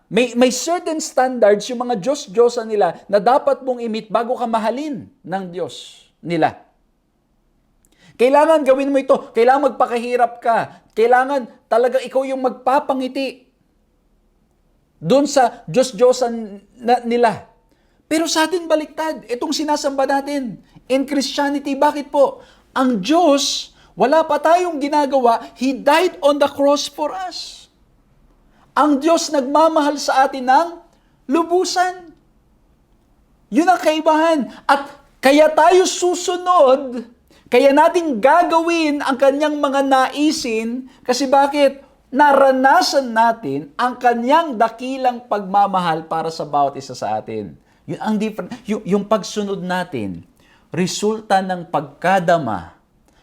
may certain standards, yung mga Diyos-Diyosan nila na dapat mong i-meet bago ka mahalin ng Diyos nila. Kailangan gawin mo ito. Kailangan magpakahirap ka. Kailangan talaga ikaw yung magpapangiti doon sa Diyos-Diyosan nila. Pero sa atin baliktad, itong sinasamba natin in Christianity, bakit po? Ang Diyos, wala pa tayong ginagawa, He died on the cross for us. Ang Diyos nagmamahal sa atin ng lubusan. Yun ang kaibahan. At kaya tayo susunod, kaya natin gagawin ang kanyang mga naisin, kasi bakit? Naranasan natin ang kanyang dakilang pagmamahal para sa bawat isa sa atin. Yun ang different. Yung pagsunod natin, resulta ng pagkadama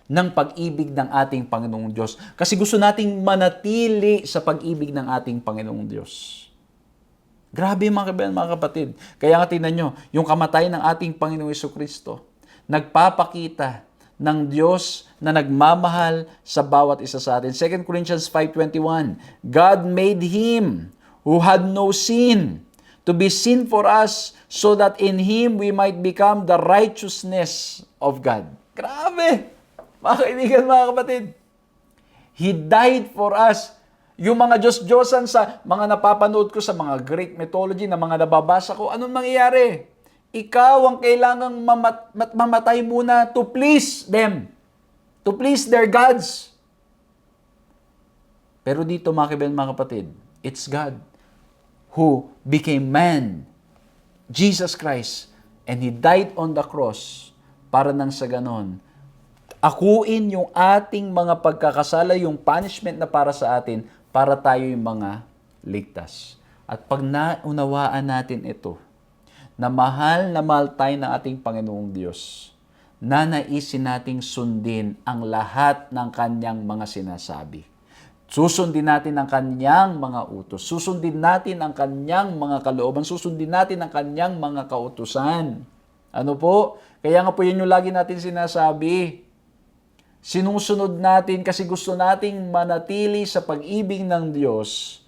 ng pag-ibig ng ating Panginoong Diyos. Kasi gusto nating manatili sa pag-ibig ng ating Panginoong Diyos. Grabe mga kaibigan, mga kapatid. Kaya nga tingnan nyo, yung kamatayan ng ating Panginoong Jesucristo, nagpapakita ng Diyos na nagmamahal sa bawat isa sa atin. 2 Corinthians 5:21, God made Him who had no sin to be sin for us so that in Him we might become the righteousness of God. Grabe! Mga kaibigan, mga kapatid, He died for us. Yung mga Diyos-Diyosan sa mga napapanood ko sa mga Greek mythology na mga nababasa ko, anong mangyayari? Ikaw ang kailangang mamatay muna to please them, to please their gods. Pero dito, mga kaibigan, mga kapatid, it's God who became man, Jesus Christ, and He died on the cross para nang sa ganon, akuin yung ating mga pagkakasala, yung punishment na para sa atin, para tayo yung mga ligtas. At pag naunawaan natin ito, na mahal tayo ng ating Panginoong Diyos, nanaisin nating sundin ang lahat ng kanyang mga sinasabi. Susundin natin ang kanyang mga utos. Susundin natin ang kanyang mga kalooban. Susundin natin ang kanyang mga kautusan. Ano po? Kaya nga po yun yung lagi natin sinasabi. Sinusunod natin kasi gusto nating manatili sa pag-ibig ng Diyos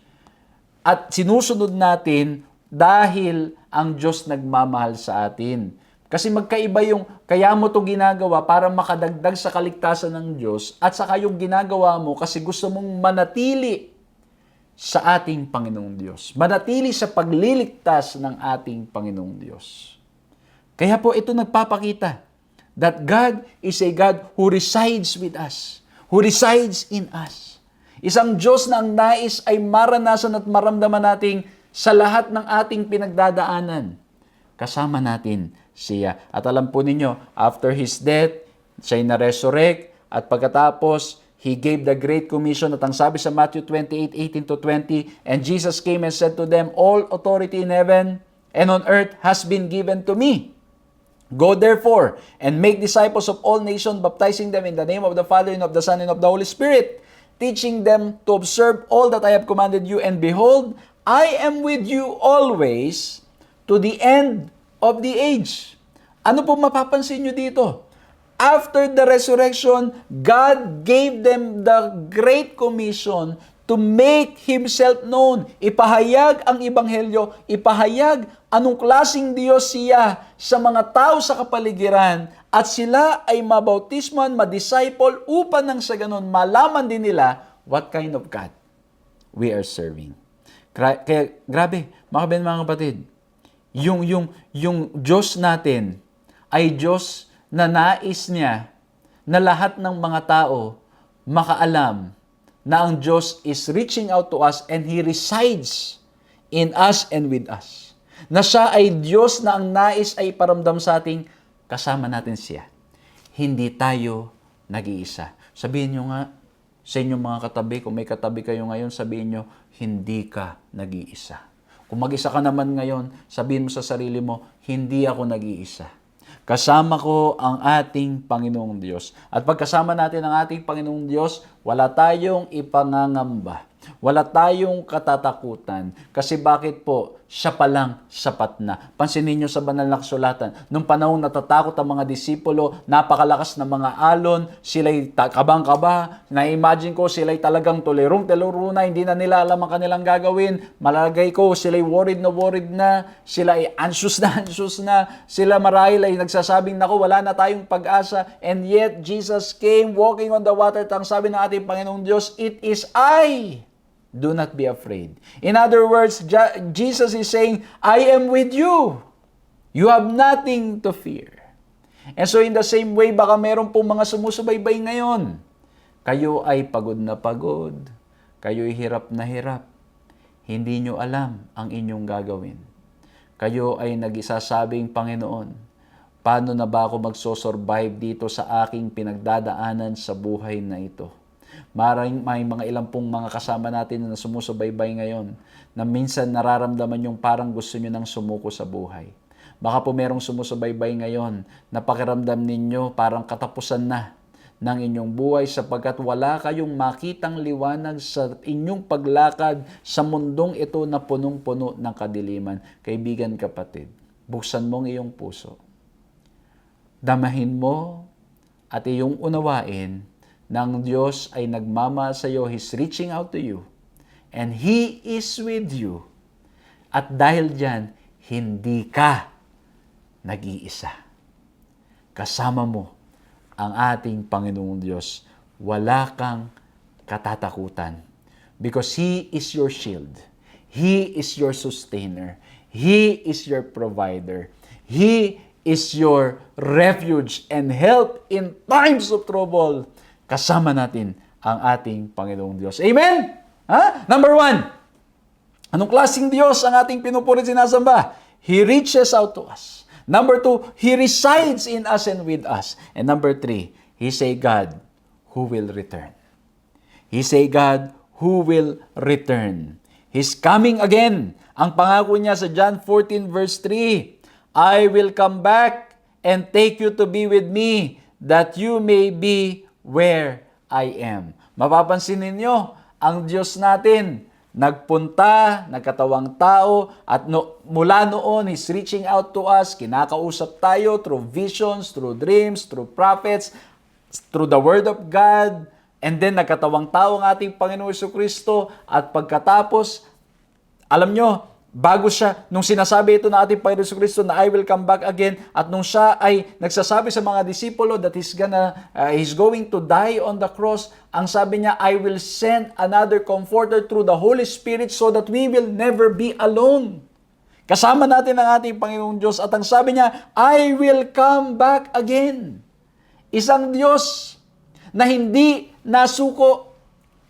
at sinusunod natin dahil ang Diyos nagmamahal sa atin. Kasi magkaiba yung kaya mo to ginagawa para makadagdag sa kaligtasan ng Diyos at saka yung ginagawa mo kasi gusto mong manatili sa ating Panginoong Diyos. Manatili sa pagliligtas ng ating Panginoong Diyos. Kaya po ito nagpapakita that God is a God who resides with us, who resides in us. Isang Diyos na ang nais ay maranasan at maramdaman nating sa lahat ng ating pinagdadaanan. Kasama natin siya. At alam po ninyo, after His death, Siya'y na-resurrect at pagkatapos, He gave the Great Commission at ang sabi sa Matthew 28:18-20, and Jesus came and said to them, all authority in heaven and on earth has been given to me. Go therefore and make disciples of all nations, baptizing them in the name of the Father and of the Son and of the Holy Spirit, teaching them to observe all that I have commanded you, and behold, I am with you always to the end of the age. Ano po mapapansin nyo dito? After the resurrection, God gave them the Great Commission to make Himself known. Ipahayag ang Ebanghelyo, ipahayag anong klaseng Diyos siya sa mga tao sa kapaligiran, at sila ay mabautisman, madisciple, upang nang sa ganun, malaman din nila what kind of God we are serving. Kaya grabe, mga kapatid, yung Diyos natin ay Diyos na nais niya na lahat ng mga tao makaalam na ang Diyos is reaching out to us and He resides in us and with us. Na siya ay Diyos na ang nais ay paramdam sa ating kasama natin siya. Hindi tayo nag-iisa. Sabihin nyo nga sa inyong mga katabi, kung may katabi kayo ngayon, sabihin nyo, hindi ka nag-iisa. Kung mag-isa ka naman ngayon, sabihin mo sa sarili mo, hindi ako nag-iisa. Kasama ko ang ating Panginoong Diyos. At pagkasama natin ang ating Panginoong Diyos, wala tayong ipangangamba. Wala tayong katatakutan. Kasi bakit po? Siya pa lang sapat na. Pansinin niyo sa banal na kasulatan, nung panahon natatakot ang mga disipulo, napakalakas na mga alon, sila'y kabang-kaba, na-imagine ko sila'y talagang tulirong-tuliro na, hindi na nila alam ang kanilang gagawin. Malagay ko, sila'y worried na, sila'y anxious na, sila marahil ay nagsasabing, naku, wala na tayong pag-asa, and yet Jesus came walking on the water, at ang sabi ng ating Panginoong Diyos, it is I. Do not be afraid. In other words, Jesus is saying, I am with you. You have nothing to fear. And so in the same way, baka meron pong mga sumusubaybay ngayon. Kayo ay pagod na pagod. Kayo ay hirap na hirap. Hindi nyo alam ang inyong gagawin. Kayo ay nag-isasabing, Panginoon, paano na ba ako magsosurvive dito sa aking pinagdadaanan sa buhay na ito? May mga ilang pong mga kasama natin na sumusubaybay ngayon na minsan nararamdaman yung parang gusto nyo nang sumuko sa buhay. Baka po merong sumusubaybay ngayon na pakiramdam ninyo parang katapusan na ng inyong buhay sapagkat wala kayong makitang liwanag sa inyong paglakad sa mundong ito na punong-puno ng kadiliman. Kaibigan, kapatid, buksan mo ang iyong puso. Damahin mo at iyong unawain ng Diyos ay nagmamahal sa iyo. He's reaching out to you. And He is with you. At dahil dyan, hindi ka nag-iisa. Kasama mo ang ating Panginoong Diyos. Wala kang katatakutan. Because He is your shield. He is your sustainer. He is your provider. He is your refuge and help in times of trouble. Kasama natin ang ating Panginoong Diyos. Amen? Number 1, anong klaseng Diyos ang ating pinupuri sinasamba? He reaches out to us. Number 2, He resides in us and with us. And number 3, He's a God who will return. He's a God who will return. He's coming again. Ang pangako niya sa John 14 verse 3, I will come back and take you to be with me, that you may be where I am. Mapapansin ninyo, ang Diyos natin, nagpunta, nagkatawang tao, at mula noon, He's reaching out to us, kinakausap tayo through visions, through dreams, through prophets, through the Word of God, and then nagkatawang tao ang ating Panginoon Jesucristo, at pagkatapos, alam nyo, bago siya, nung sinasabi ito na ating Panginoon Jesucristo na I will come back again, at nung siya ay nagsasabi sa mga disipulo that he's going to die on the cross, ang sabi niya, I will send another comforter through the Holy Spirit so that we will never be alone. Kasama natin ang ating Panginoong Diyos, at ang sabi niya, I will come back again. Isang Diyos na hindi nasuko.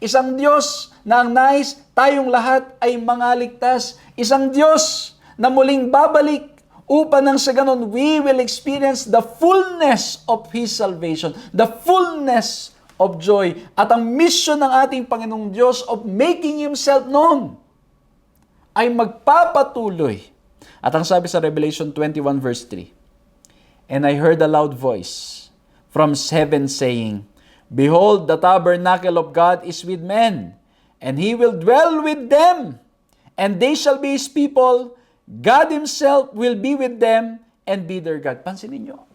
Isang Diyos na ang nais tayong lahat ay mangaligtas. Isang Diyos na muling babalik upang nang sa ganon, we will experience the fullness of His salvation, the fullness of joy, at ang mission ng ating Panginoong Diyos of making Himself known ay magpapatuloy. At ang sabi sa Revelation 21 verse 3, "And I heard a loud voice from heaven saying, Behold, the tabernacle of God is with men, and He will dwell with them, and they shall be His people. God Himself will be with them and be their God." Pansinin nyo.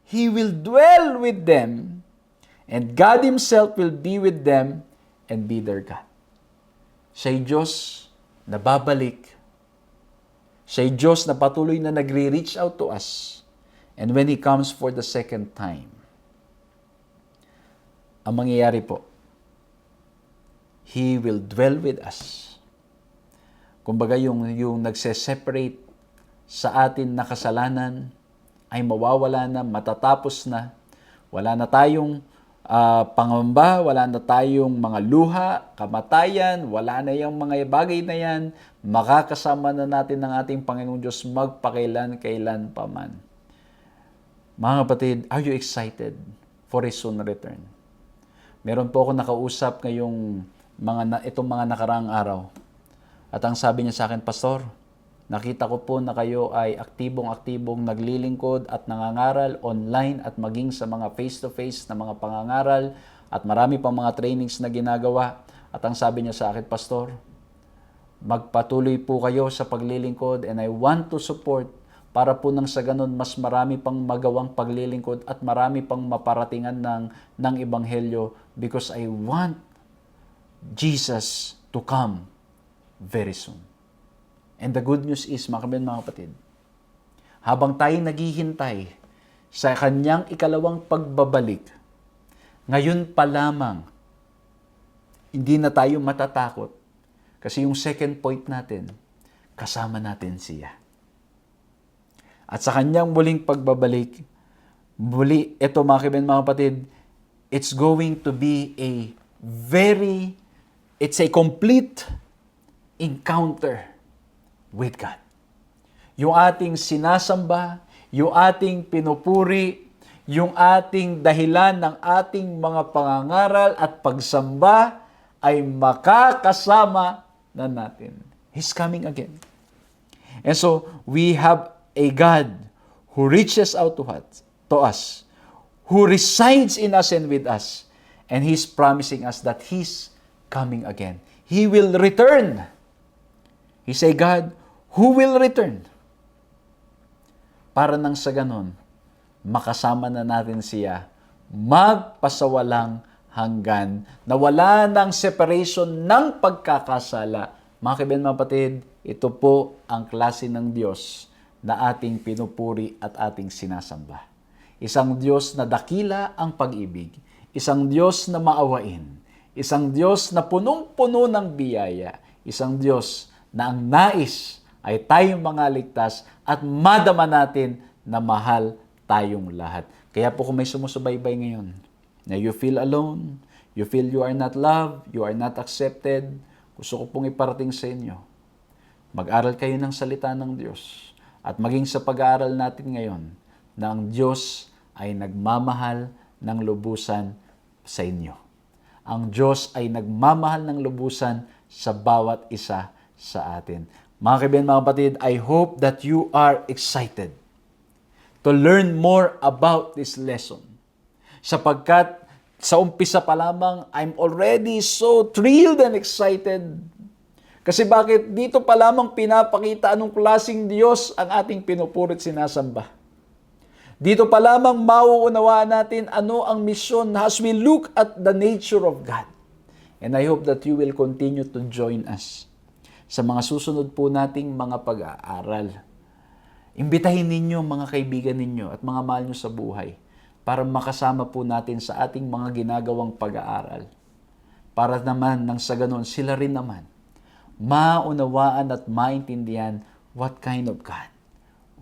He will dwell with them, and God Himself will be with them and be their God. Siya'y Diyos na babalik. Siya'y Diyos na patuloy na nagre-reach out to us. And when He comes for the second time, ang mangyayari po, He will dwell with us. Kumbaga yung nagse-separate sa atin na kasalanan ay mawawala na, matatapos na. Wala na tayong pangamba, wala na tayong mga luha, kamatayan, wala na yung mga bagay na yan. Makakasama na natin ng ating Panginoong Diyos magpakailan-kailan pa man. Mga kapatid, are you excited for His soon return? Meron po ako nakausap ngayong itong mga nakaraang araw. At ang sabi niya sa akin, Pastor, nakita ko po na kayo ay aktibong-aktibong naglilingkod at nangangaral online at maging sa mga face-to-face na mga pangangaral at marami pang mga trainings na ginagawa. At ang sabi niya sa akin, Pastor, magpatuloy po kayo sa paglilingkod and I want to support para po nang sa ganun mas marami pang magawang paglilingkod at marami pang maparatingan ng Ebanghelyo because I want Jesus to come very soon. And the good news is, mga kapatid, habang tayo naghihintay sa kanyang ikalawang pagbabalik, ngayon pa lamang, hindi na tayo matatakot kasi yung second point natin, kasama natin siya. At sa kanyang muling pagbabalik, ito mga kapatid, it's going to be it's a complete encounter with God. Yung ating sinasamba, yung ating pinupuri, yung ating dahilan ng ating mga pangangaral at pagsamba ay makakasama na natin. He's coming again. And so, we have a God who reaches out to us, who resides in us and with us, and He's promising us that He's coming again. He will return. He's a God who will return. Para nang sa ganon, makasama na natin siya magpasawalang hanggan na wala ng separation ng pagkakasala. Mga kapatid, ito po ang klase ng Diyos na ating pinupuri at ating sinasamba. Isang Diyos na dakila ang pag-ibig, isang Diyos na maawain, isang Diyos na punong-puno ng biyaya, isang Diyos na ang nais ay tayong mga ligtas at madama natin na mahal tayong lahat. Kaya po kung may sumusubaybay ngayon, na you feel alone, you feel you are not loved, you are not accepted, gusto ko pong iparating sa inyo, mag-aral kayo ng salita ng Diyos at maging sa pag-aaral natin ngayon na ang Diyos ay nagmamahal ng lubusan sa inyo. Ang Diyos ay nagmamahal ng lubusan sa bawat isa sa atin. Mga kaibigan, mga kapatid, I hope that you are excited to learn more about this lesson. Sapagkat sa umpisa pa lamang, I'm already so thrilled and excited. Kasi bakit dito pa lamang pinapakita anong klaseng Diyos ang ating pinupuri at sinasamba. Dito pa lamang mauunawaan natin ano ang misyon as we look at the nature of God. And I hope that you will continue to join us sa mga susunod po nating mga pag-aaral. Imbitahin ninyo mga kaibigan ninyo at mga mahal nyo sa buhay para makasama po natin sa ating mga ginagawang pag-aaral. Para naman nang sa ganon, sila rin naman maunawaan at maintindihan what kind of God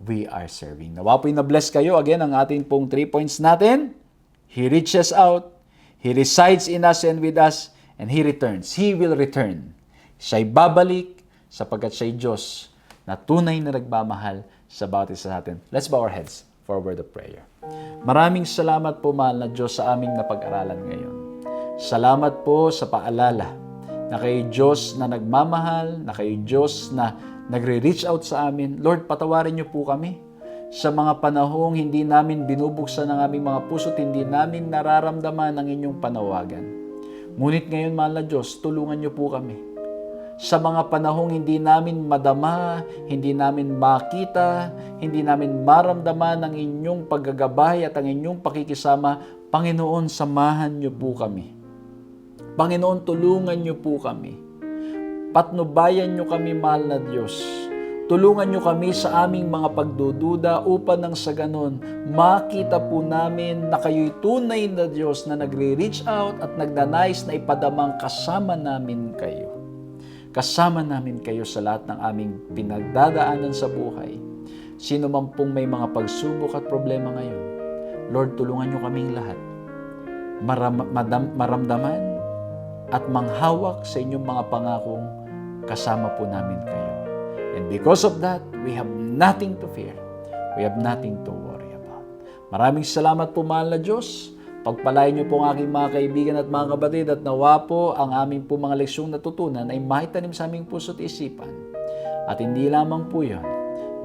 we are serving. Nawa po'y na-bless kayo. Again, ang ating pong 3 points natin. He reaches out, He resides in us and with us, and He returns. He will return. Siya'y babalik sapagkat siya'y Diyos na tunay na nagmamahal sa bawat isa sa atin. Let's bow our heads for a word of prayer. Maraming salamat po, mahal na Diyos, sa aming napag-aralan ngayon. Salamat po sa paalala na kayo Diyos na nagmamahal, na kayo Diyos na nagre-reach out sa amin. Lord, patawarin niyo po kami sa mga panahong hindi namin binubuksan ang aming mga puso at hindi namin nararamdaman ang inyong panawagan. Ngunit ngayon, mahal na Diyos, tulungan niyo po kami. Sa mga panahong hindi namin madama, hindi namin makita, hindi namin maramdaman ang inyong paggagabay at ang inyong pakikisama, Panginoon, samahan niyo po kami. Panginoon, tulungan niyo po kami. Patnubayan niyo kami, mahal na Diyos. Tulungan niyo kami sa aming mga pagdududa upang nang sa ganon, makita po namin na kayo'y tunay na Diyos na nagre-reach out at nagdanais na ipadamang kasama namin kayo. Kasama namin kayo sa lahat ng aming pinagdadaanan sa buhay. Sino man pong may mga pagsubok at problema ngayon, Lord, tulungan niyo kaming lahat maramdaman at manghawak sa inyong mga pangakong kasama po namin kayo. And because of that, we have nothing to fear. We have nothing to worry about. Maraming salamat po, mahal na Diyos. Pagpalain niyo po ang aking mga kaibigan at mga kapatid at nawa po ang aming po mga leksyong natutunan ay maitanim sa aming puso at isipan. At hindi lamang po yan,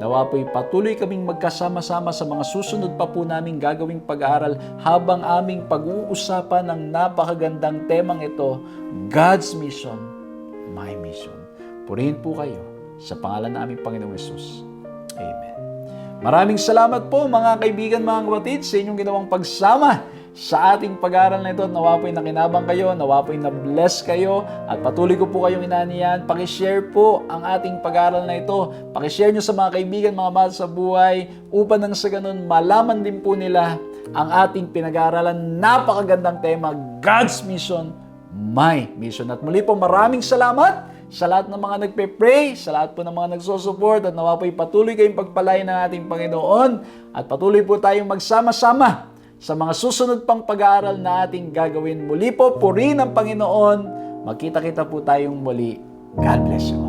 nawa po'y patuloy kaming magkasama-sama sa mga susunod pa po naming gagawing pag-aaral habang aming pag-uusapan ng napakagandang temang ito, God's Mission, My Mission. Purihin po kayo sa pangalan ng aming Panginoong Hesus. Amen. Maraming salamat po mga kaibigan, mga kapatid, sa inyong ginawang pagsama sa ating pag-aaral na ito at nawa po'y nakinabang kayo, nawa po'y na-bless kayo at patuloy ko po kayong inaniyan. Pakishare po ang ating pag-aaral na ito. Pakishare nyo sa mga kaibigan, mga mahal sa buhay upang nang sa ganun malaman din po nila ang ating pinag-aaralan. Napakagandang tema, God's Mission, My Mission. At muli po maraming salamat sa lahat ng mga nagpe-pray, sa lahat po ng mga nagsusupport at nawa po'y patuloy kayong pagpalain ng ating Panginoon at patuloy po tayong magsama-sama sa mga susunod pang pag-aaral na ating gagawin. Muli po, purihin ang Panginoon. Magkita-kita po tayong muli. God bless you.